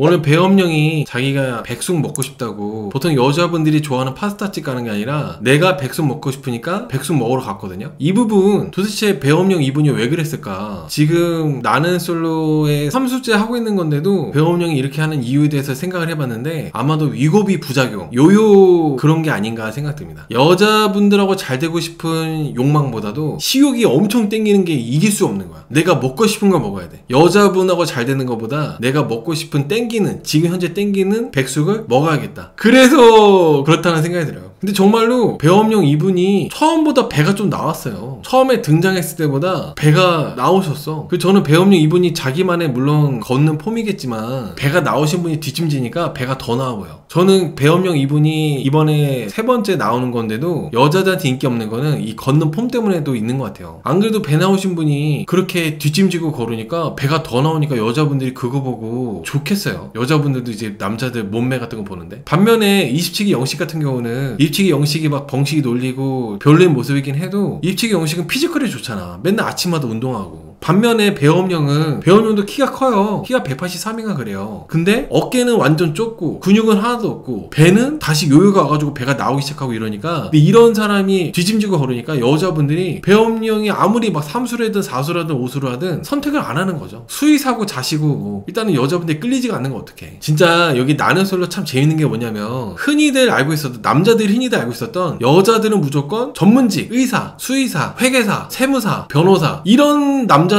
오늘 배엄령이 자기가 백숙 먹고 싶다고, 보통 여자분들이 좋아하는 파스타집 가는 게 아니라 내가 백숙 먹고 싶으니까 백숙 먹으러 갔거든요. 이 부분 도대체 배엄령 이분이 왜 그랬을까? 지금 나는 솔로에 3수째 하고 있는 건데도 배엄령이 이렇게 하는 이유에 대해서 생각을 해봤는데 아마도 위고비 부작용, 요요 그런 게 아닌가 생각됩니다. 여자분들하고 잘 되고 싶은 욕망보다도 식욕이 엄청 땡기는 게 이길 수 없는 거야. 내가 먹고 싶은 거 먹어야 돼. 여자분하고 잘 되는 것보다 내가 먹고 싶은 지금 현재 땡기는 백숙을 먹어야겠다. 그래서 그렇다는 생각이 들어요. 근데 정말로 배엄령 이분이 처음보다 배가 좀 나왔어요. 처음에 등장했을 때보다 배가 나오셨어. 그래서 저는 배엄령 이분이 자기만의 물론 걷는 폼이겠지만 배가 나오신 분이 뒷짐지니까 배가 더 나와 보여. 저는 배엄령 이분이 이번에 3번째 나오는 건데도 여자들한테 인기 없는 거는 이 걷는 폼 때문에도 있는 것 같아요. 안 그래도 배 나오신 분이 그렇게 뒷짐지고 걸으니까 배가 더 나오니까 여자분들이 그거 보고 좋겠어요. 여자분들도 이제 남자들 몸매 같은 거 보는데. 반면에 27기 영식 같은 경우는 27기 영식이 막 벙식이 놀리고 별로인 모습이긴 해도 27기 영식은 피지컬이 좋잖아. 맨날 아침마다 운동하고. 반면에 배엄령도 키가 커요. 키가 183인가 그래요. 근데 어깨는 완전 좁고 근육은 하나도 없고 배는 다시 요요가 와가지고 배가 나오기 시작하고 이러니까, 근데 이런 사람이 뒤짐지고 걸으니까 여자분들이 배엄령이 아무리 막 3수를 하든 4수를 하든 5수를 하든 선택을 안 하는 거죠. 수의사고 자시고 뭐 일단은 여자분들이 끌리지가 않는 거 어떡해. 진짜 여기 나는 솔로 참 재밌는 게 뭐냐면, 흔히들 알고 있었던, 남자들이 흔히들 알고 있었던 여자들은 무조건 전문직, 의사, 수의사, 회계사, 세무사, 변호사, 이런 남자들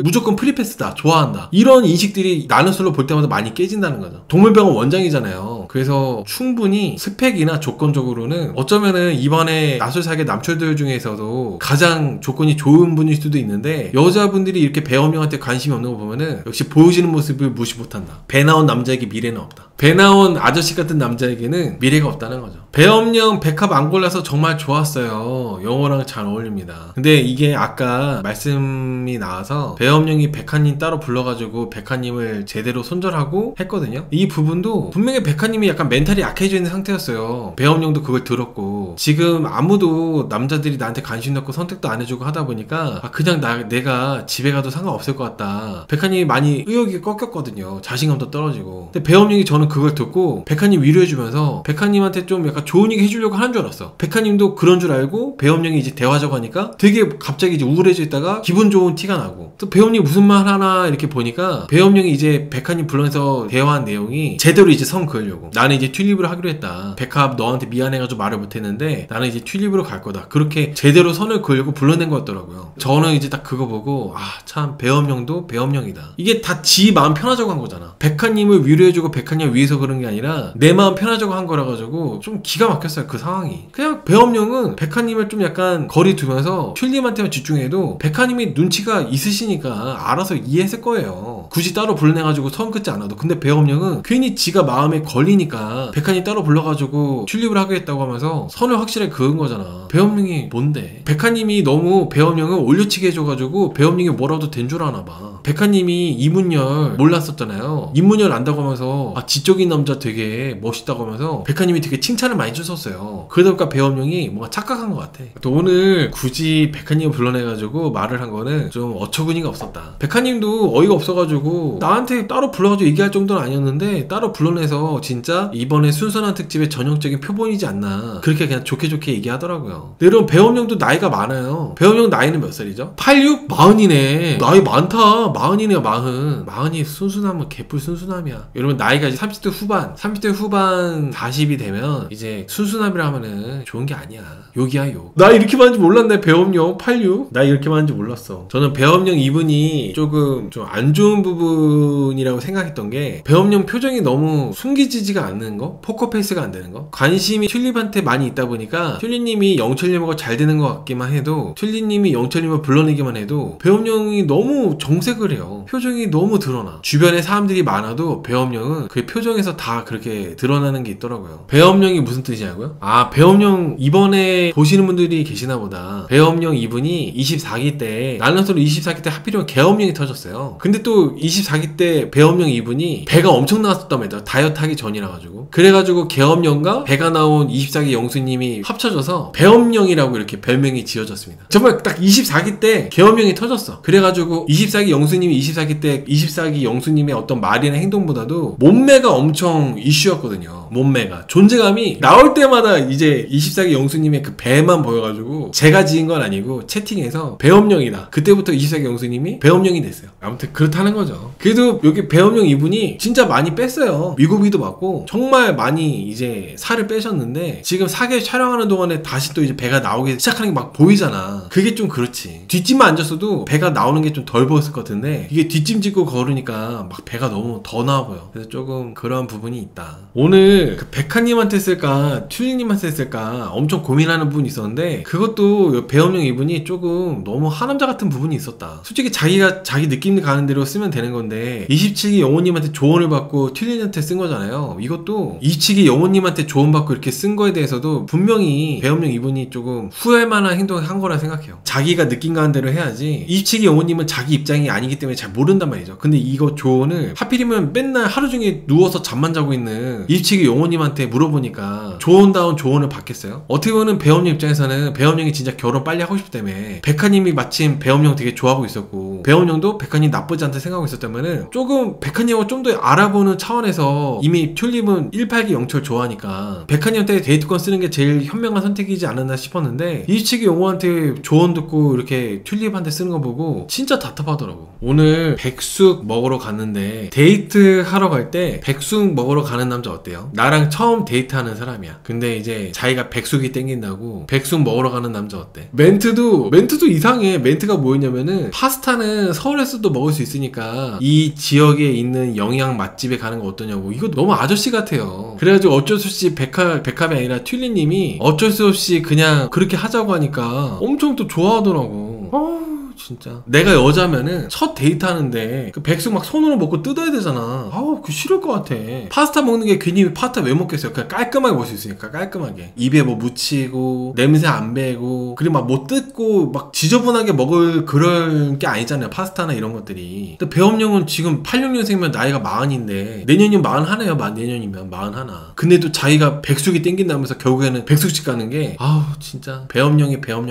무조건 프리패스다, 좋아한다, 이런 인식들이 나는 솔로 볼 때마다 많이 깨진다는 거죠. 동물병원 원장이잖아요. 그래서 충분히 스펙이나 조건적으로는 어쩌면은 이번에 나솔사계 남철들 중에서도 가장 조건이 좋은 분일 수도 있는데, 여자분들이 이렇게 배엄령한테 관심이 없는 거 보면은 역시 보여지는 모습을 무시 못한다. 배 나온 남자에게 미래는 없다. 배 나온 아저씨 같은 남자에게는 미래가 없다는 거죠. 배엄령 백합 안 골라서 정말 좋았어요. 영어랑 잘 어울립니다. 근데 이게 아까 말씀이 나와서 배엄령이 백하님 따로 불러가지고 백하님을 제대로 손절하고 했거든요. 이 부분도 분명히 백하님이 약간 멘탈이 약해져 있는 상태였어요. 배엄령도 그걸 들었고, 지금 아무도 남자들이 나한테 관심 없고 선택도 안 해주고 하다 보니까 그냥 내가 집에 가도 상관없을 것 같다. 백하님이 많이 의욕이 꺾였거든요. 자신감도 떨어지고. 근데 배엄령이 저는 그걸 듣고 백하님 위로해주면서 백하님한테 좀 약간 좋은 얘기 해주려고 하는 줄 알았어. 백하님도 그런 줄 알고 배엄령이 이제 대화자고 하니까 되게 갑자기 이제 우울해져 있다가 기분 좋은 티가 나고, 또 배엄령이 무슨 말 하나 이렇게 보니까 배엄령이 이제 백하님 불러내서 대화한 내용이 제대로 이제 선 그으려고, 나는 이제 튤립으로 하기로 했다. 백합 너한테 미안해가지고 말을 못했는데 나는 이제 튤립으로 갈 거다. 그렇게 제대로 선을 그으려고 불러낸 거였더라고요. 저는 이제 딱 그거 보고 참 배엄령도 배엄령이다. 이게 다 지 마음 편하자고 한 거잖아. 백하님을 위로해주고 백하님 위해서 그런 게 아니라 내 마음 편하자고 한 거라 가지고 좀 기가 막혔어요. 그 상황이. 그냥 배엄령은 백하님을 좀 약간 거리 두면서 튤립한테만 집중해도 백하님이 눈치가 있으시니까 알아서 이해했을 거예요. 굳이 따로 불러내가지고 선 긋지 않아도. 근데 배엄령은 괜히 지가 마음에 걸리니까 백하님 따로 불러가지고 튤립을 하겠다고 하면서 선을 확실하게 그은 거잖아. 배엄령이 뭔데? 백하님이 너무 배엄령을 올려치게 해줘가지고 배엄령이 뭐라도 된 줄 아나 봐. 백하님이 이문열 몰랐었잖아요. 이문열 안다고 하면서 지적인 남자 되게 멋있다고 하면서 백하님이 되게 칭찬을 많이 주셨어요. 그러다 보니까 배엄령이 뭔가 착각한 것 같아. 또 오늘 굳이 백하님을 불러내가지고 말을 한 거는 좀 어처구니가 없었다. 백하님도 어이가 없어가지고 나한테 따로 불러가지고 얘기할 정도는 아니었는데 따로 불러내서 진짜 이번에 순선한 특집의 전형적인 표본이지 않나, 그렇게 그냥 좋게 얘기하더라고요. 근데 여러분, 배엄령도 나이가 많아요. 배엄령 나이는 몇 살이죠? 86? 40이네. 나이 많다. 40이네요. 40이 순수남은 개뿔 순수남이야. 여러분, 나이가 이제 30대 후반 40이 되면 이제 순수남이라 하면은 좋은 게 아니야. 욕이야, 욕. 나 이렇게 많은지 몰랐네. 배엄령 86? 나 이렇게 많은지 몰랐어. 저는 배엄령 이분이 조금 좀 안 좋은 부분이라고 생각했던 게, 배엄령 표정이 너무 숨기지지가 않는 거? 포커페이스가 안 되는 거? 관심이 튤립한테 많이 있다 보니까 튤립님이 영철님하고 잘 되는 것 같기만 해도, 튤립님이 영철님을 불러내기만 해도 배엄령이 너무 정색을 해요. 표정이 너무 드러나. 주변에 사람들이 많아도 배엄령은 그 표정에서 다 그렇게 드러나는 게 있더라고요. 배엄령이 무슨 뜻이냐고요? 배엄령 이번에 보시는 분들이 계시나 보다. 배엄령 이분이 24기 때, 나는 솔로 24기 때 하필이면 개엄령이 터졌어요. 근데 또 24기 때 배엄령 이분이 배가 엄청 나왔었다며, 다이어트 하기 전이라 가지고. 그래가지고 개엄령과 배가 나온 24기 영수님이 합쳐져서 배엄령이라고 이렇게 별명이 지어졌습니다. 정말 딱 24기 때 개엄령이 터졌어. 그래가지고 24기 영수 영수님이 24기 때 24기 영수님의 어떤 말이나 행동보다도 몸매가 엄청 이슈였거든요. 몸매가 존재감이 나올 때마다 이제 24기 영수님의 그 배만 보여가지고 제가 지은 건 아니고 채팅에서 배엄령이다. 그때부터 24기 영수님이 배엄령이 됐어요. 아무튼 그렇다는 거죠. 그래도 여기 배엄령 이분이 진짜 많이 뺐어요. 미국이도 맞고 정말 많이 이제 살을 빼셨는데 지금 4개 촬영하는 동안에 다시 또 이제 배가 나오기 시작하는 게 막 보이잖아. 그게 좀 그렇지. 뒷짐만 앉았어도 배가 나오는 게 좀 덜 보였을 것 같은데 이게 뒷짐 짓고 걸으니까 막 배가 너무 더 나와 보여. 그래서 조금 그런 부분이 있다. 오늘 그 백하님한테 쓸까 튤리님한테 쓸까 엄청 고민하는 부분이 있었는데 그것도 배엄령 이분이 조금 너무 하남자 같은 부분이 있었다. 솔직히 자기가 자기 느낌 가는 대로 쓰면 되는 건데 27기 영호님한테 조언을 받고 튤리님한테 쓴 거잖아요. 이것도 27기 영호님한테 조언 받고 이렇게 쓴 거에 대해서도 분명히 배엄령 이분이 조금 후회할 만한 행동을 한 거라 생각해요. 자기가 느낌 가는 대로 해야지 27기 영호님은 자기 입장이 아니기 때문에 잘 모른단 말이죠. 근데 이거 조언을 하필이면 맨날 하루 종일 누워서 잠만 자고 있는 27기 영호님한테 물어보니까 조언다운 조언을 받겠어요? 어떻게 보면 배엄령 입장에서는 배엄령이 진짜 결혼 빨리 하고 싶기 때문에 백하님이 마침 배엄령 되게 좋아하고 있었고 배엄령도 백하님 나쁘지 않다 생각하고 있었다면은 조금 백하님하고 좀 더 알아보는 차원에서 이미 튤립은 18기 영철 좋아하니까 백하님한테 데이트권 쓰는 게 제일 현명한 선택이지 않았나 싶었는데 27기 영호한테 조언 듣고 이렇게 튤립한테 쓰는 거 보고 진짜 답답하더라고. 오늘 백숙 먹으러 갔는데 데이트 하러 갈 때 백숙 먹으러 가는 남자 어때요? 나랑 처음 데이트하는 사람이야. 근데 이제 자기가 백숙이 땡긴다고 백숙 먹으러 가는 남자 어때? 멘트도 이상해. 멘트가 뭐였냐면은 파스타는 서울에서도 먹을 수 있으니까 이 지역에 있는 영양 맛집에 가는 거 어떠냐고. 이거 너무 아저씨 같아요. 그래가지고 어쩔 수 없이 백합이 아니라 튤리님이 어쩔 수 없이 그냥 그렇게 하자고 하니까 엄청 또 좋아하더라고. 진짜 내가 여자면은 첫 데이트하는데 그 백숙 막 손으로 먹고 뜯어야 되잖아. 아우 그 싫을 것 같아. 파스타 먹는 게 괜히 파스타 왜 먹겠어요. 그냥 깔끔하게 먹을 수 있으니까 깔끔하게 입에 뭐 묻히고 냄새 안 배고 그리고 막 뭐 뜯고 막 지저분하게 먹을 그런 게 아니잖아요. 파스타나 이런 것들이. 근데 배엄령은 지금 86년생이면 나이가 40인데 내년이면 41이에요. 내년이면 41. 근데도 자기가 백숙이 땡긴다면서 결국에는 백숙집 가는 게 아우 진짜 배엄령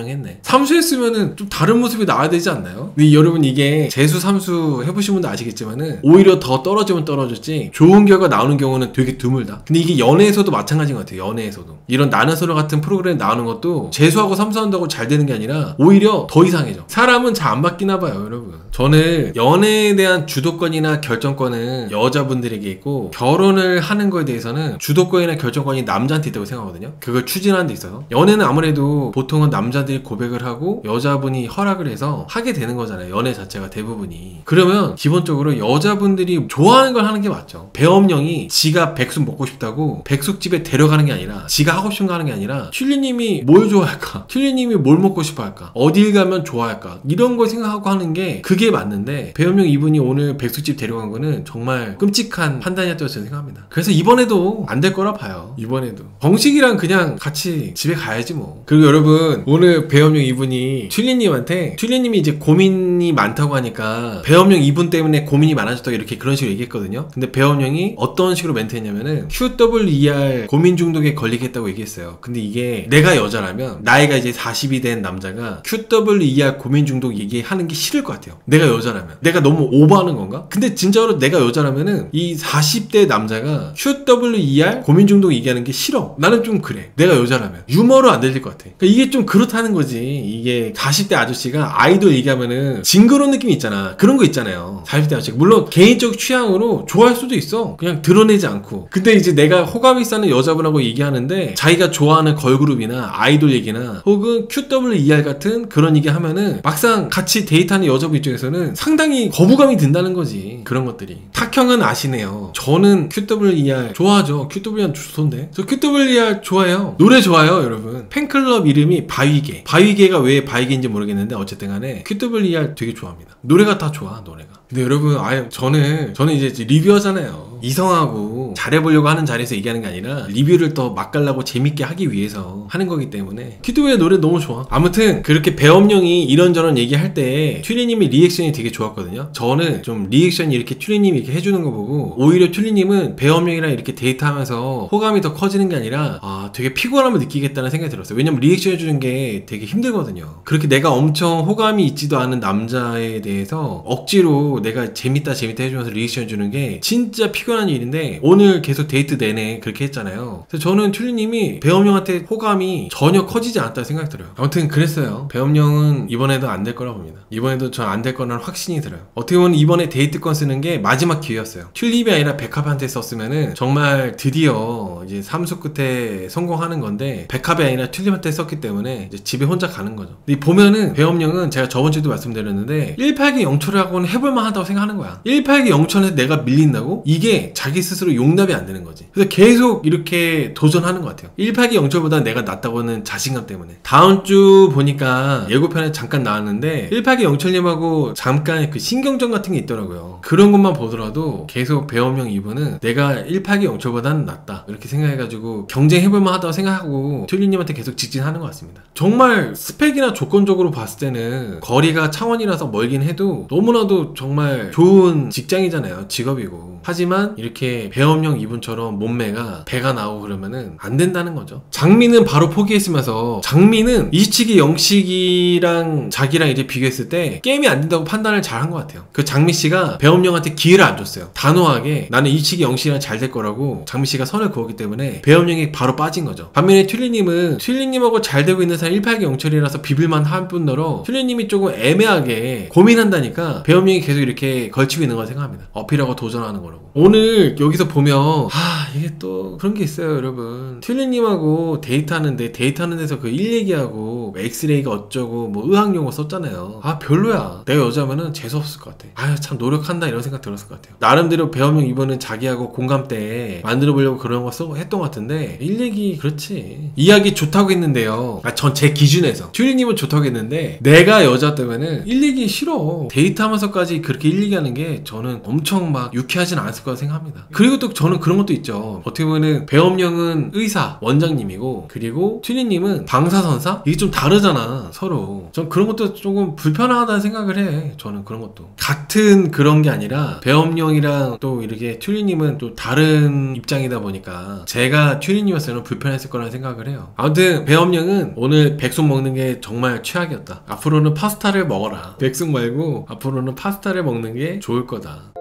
했네. 삼수했으면은 좀 다른 모습이 나와야 되지 않나요? 근데 여러분 이게 재수 삼수 해보신 분도 아시겠지만은 오히려 더 떨어지면 떨어졌지 좋은 결과 나오는 경우는 되게 드물다. 근데 이게 연애에서도 마찬가지인 것 같아요. 연애에서도 이런 나는 서로 같은 프로그램 나오는 것도 재수하고 삼수한다고 잘 되는 게 아니라 오히려 더 이상해져. 사람은 잘 안 바뀌나 봐요 여러분. 저는 연애에 대한 주도권이나 결정권은 여자분들에게 있고 결혼을 하는 거에 대해서는 주도권이나 결정권이 남자한테 있다고 생각하거든요. 그걸 추진하는 데 있어서 연애는 아무래도 보통은 남자들이 고백을 하고 여자분이 허락을 해서 하게 되는 거잖아요. 연애 자체가 대부분이. 그러면 기본적으로 여자분들이 좋아하는 걸 하는 게 맞죠. 배엄령이 지가 백숙 먹고 싶다고 백숙집에 데려가는 게 아니라 지가 하고 싶은 거 하는 게 아니라 튤리님이 뭘 좋아할까? 튤리님이 뭘 먹고 싶어 할까? 어딜 가면 좋아할까? 이런 걸 생각하고 하는 게 그게 맞는데 배엄령 이분이 오늘 백숙집 데려간 거는 정말 끔찍한 판단이었다고 저는 생각합니다. 그래서 이번에도 안 될 거라 봐요. 이번에도 정식이랑 그냥 같이 집에 가야지 뭐. 그리고 여러분 오늘 배엄령 이분이 튤리님이 이제 고민이 많다고 하니까 배엄령 이분 때문에 고민이 많아졌다고 이렇게 그런 식으로 얘기했거든요. 근데 배엄령이 어떤 식으로 멘트했냐면은 QWER 고민 중독에 걸리겠다고 얘기했어요. 근데 이게 내가 여자라면 나이가 이제 40이 된 남자가 QWER 고민 중독 얘기하는 게 싫을 것 같아요. 내가 여자라면 내가 너무 오버하는 건가? 근데 진짜로 내가 여자라면은 이 40대 남자가 QWER 고민 중독 얘기하는 게 싫어. 나는 좀 그래. 내가 여자라면 유머로 안 들릴 것 같아. 그러니까 이게 좀 그렇다는 거지. 이게 40대 아저씨가 아이돌 얘기하면은 징그러운 느낌이 있잖아. 그런 거 있잖아요. 40대 아저씨. 물론 개인적 취향으로 좋아할 수도 있어. 그냥 드러내지 않고. 근데 이제 내가 호감이 있는 여자분하고 얘기하는데 자기가 좋아하는 걸그룹이나 아이돌 얘기나 혹은 QWER 같은 그런 얘기 하면은 막상 같이 데이트하는 여자분 입장에서는 상당히 거부감이 든다는 거지. 그런 것들이. 탁형은 아시네요. 저는 QWER 좋아하죠. QWER 좋던데. 저 QWER 좋아해요. 노래 좋아요 여러분. 팬클럽 이름이 바위개. 바위개가 왜 바위개인지 모르겠는데 어쨌든 간에 QWER 되게 좋아합니다. 노래가 다 좋아 노래가. 근데 여러분 저는 이제 리뷰하잖아요. 이성하고 잘해보려고 하는 자리에서 얘기하는 게 아니라 리뷰를 더 맛깔나고 재밌게 하기 위해서 하는 거기 때문에 키드웨의 노래 너무 좋아. 아무튼 그렇게 배엄령이 이런저런 얘기할 때 튜리님이 리액션이 되게 좋았거든요. 저는 좀 리액션이 이렇게 튜리님이 이렇게 해주는 거 보고 오히려 튜리님은 배엄령이랑 이렇게 데이트하면서 호감이 더 커지는 게 아니라 되게 피곤함을 느끼겠다는 생각이 들었어요. 왜냐면 리액션 해주는 게 되게 힘들거든요. 그렇게 내가 엄청 호감이 있지도 않은 남자에 대해서 억지로 내가 재밌다 해주면서 리액션 해주는 게 진짜 피곤한 일인데 오늘 계속 데이트 내내 그렇게 했잖아요. 그래서 저는 튜리님이 배엄령한테 호감이 전혀 커지지 않았다고 생각이 들어요. 아무튼 그랬어요. 배엄령은 이번에도 안 될 거라고 봅니다. 이번에도 전 안 될 거라는 확신이 들어요. 어떻게 보면 이번에 데이트권 쓰는 게 마지막 기회였어요. 튤립이 아니라 백합한테 썼으면은 정말 드디어 이제 삼수 끝에 성공하는 건데 백합이 아니라 튤립한테 썼기 때문에 이제 집에 혼자 가는 거죠. 근데 보면은 배엄령은 제가 저번 주에도 말씀드렸는데 1팔기 영철하고는 해볼만 하다고 생각하는 거야. 1팔기 영철에서 내가 밀린다고? 이게 자기 스스로 용납이 안 되는 거지. 그래서 계속 이렇게 도전하는 것 같아요. 1팔기 영철보다 내가 낫다고는 자신감 때문에. 다음 주 보니까 예고편에 잠깐 나왔는데 1팔기 영철님하고 잠깐 그 신경전 같은 게 있더라고요. 그런 것만 보더라도 계속 배엄령 이분은 내가 1팔기 영철보다는 낫다 이렇게 생각해가지고 경쟁해볼만 하다고 생각하고 튤립님한테 계속 직진하는 것 같습니다. 정말 스펙이나 조건적으로 봤을 때는 거리가 창원이라서 멀긴 해도 너무나도 정말 좋은 직장이잖아요. 직업이고. 하지만 이렇게 배엄령 이분처럼 몸매가 배가 나오고 그러면은 안 된다는 거죠. 장미는 바로 포기했으면서 장미는 이시치기 영식이랑 자기랑 이제 비교했을 때 게임이 안 된다고 판단을 잘 한 것 같아요. 그 장미씨가 배엄령한테 기회를 안 줬어요. 단호하게 나는 이시치기 영식이랑 잘 될 거라고 장미씨가 선을 그었기 때문에 배엄령이 바로 빠진 거죠. 반면에 튤리님은 튤리님하고 잘 되고 있는 사람 1팔기 영철이라서 비빌만 한 뿐더러 튤리님이 조금 애매하게 고민한다니까 배엄령이 계속 이렇게 걸치고 있는 걸 생각합니다. 어필하고 도전하는 거라고. 오늘 여기서 보면 이게 또 그런 게 있어요 여러분. 튤리님하고 데이트하는데 데이트하는 데서 그 일 얘기하고 엑스레이가 어쩌고 뭐 의학용어 썼잖아요. 별로야. 내가 여자면은 재수없을 것 같아. 참 노력한다 이런 생각 들었을 것 같아요. 나름대로 배엄령 이번엔 자기하고 공감대 만들어 보려고 그런 거 했던 것 같은데 일 얘기 그렇지. 이야기 좋다고 했는데요. 전 제 기준에서 튤리님은 좋다고 했는데 내가 여자였다면은 일 얘기 싫어. 데이트하면서까지 그렇게 일 얘기하는 게 저는 엄청 막 유쾌하진 않았을 거라 생각합니다. 그리고 또 저는 그런 것도 있죠. 어떻게 보면은 배엄령은 의사 원장님이고 그리고 튤리님은 방사선사? 이게 좀 다르잖아 서로. 전 그런 것도 조금 불편하다는 생각을 해. 저는 그런 것도 같은 그런 게 아니라 배엄령이랑 또 이렇게 튤리님은 또 다른 입장이다 보니까 제가 튤리님이었으면 불편했을 거라는 생각을 해요. 아무튼 배엄령은 오늘 백숙 먹는 게 정말 최악이었다. 앞으로는 파스타를 먹어라. 백숙 말고 앞으로는 파스타를 먹는 게 좋을 거다.